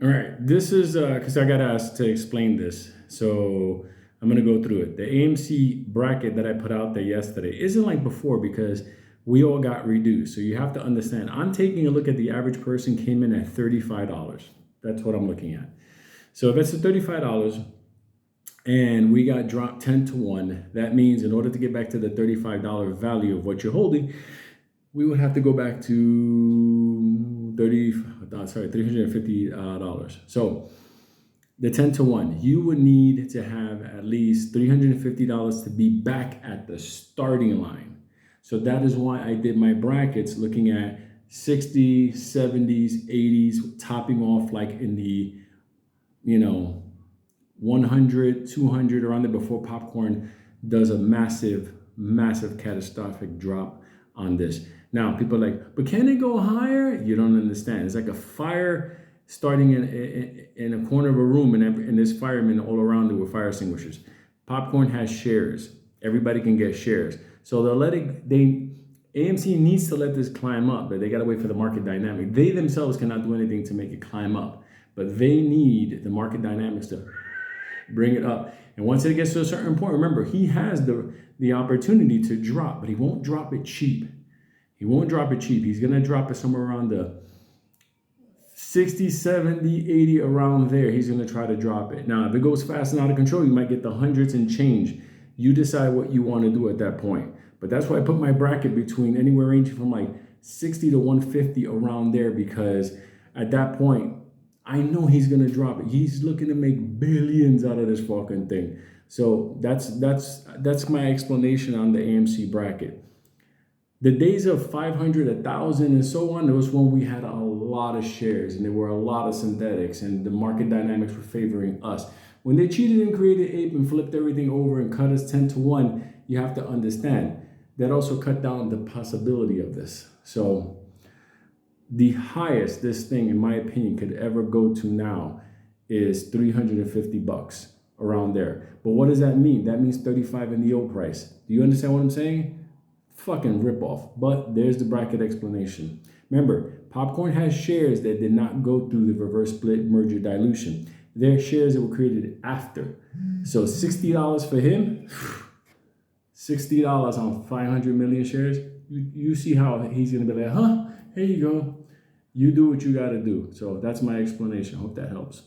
All right, this is because I got asked to explain this, so I'm gonna go through it. The AMC bracket that I put out there yesterday isn't like before because we all got reduced. So you have to understand. I'm taking a look at the average person came in at $35. That's what I'm looking at. So if it's a $35 and we got dropped 10 to 1, that means in order to get back to the $35 value of what you're holding, we would have to go back to $350. So the 10 to 1, you would need to have at least $350 to be back at the starting line. So that is why I did my brackets looking at 60s, 70s, 80s, topping off like in the, you know, 100, 200 around there before popcorn does a massive, massive catastrophic drop on this. Now, people are like, but can it go higher? You don't understand. It's like a fire starting in a corner of a room, and there's firemen all around it with fire extinguishers. Popcorn has shares. Everybody can get shares. So AMC needs to let this climb up, but they got to wait for the market dynamic. They themselves cannot do anything to make it climb up, but they need the market dynamics to bring it up. And once it gets to a certain point, remember, he has the opportunity to drop, but he won't drop it cheap. He won't drop it cheap. He's going to drop it somewhere around the 60, 70, 80, around there. He's going to try to drop it. Now, if it goes fast and out of control, you might get the hundreds and change. You decide what you want to do at that point. But that's why I put my bracket between anywhere ranging from like 60 to 150 around there, because at that point, I know he's gonna drop it. He's looking to make billions out of this fucking thing. So that's my explanation on the AMC bracket. The days of 500, 1,000, and so on, was when we had a lot of shares and there were a lot of synthetics and the market dynamics were favoring us. When they cheated and created ape and flipped everything over and cut us 10 to 1, you have to understand that also cut down the possibility of this. So the highest this thing, in my opinion, could ever go to now is $350 around there. But what does that mean? That means 35 in the old price. Do you understand what I'm saying? Fucking ripoff. But there's the bracket explanation. Remember, Popcorn has shares that did not go through the reverse split merger dilution. They're shares that were created after. So $60 for him, $60 on 500 million shares. You see how he's gonna be like, huh? Here you go. You do what you gotta do. So that's my explanation. Hope that helps.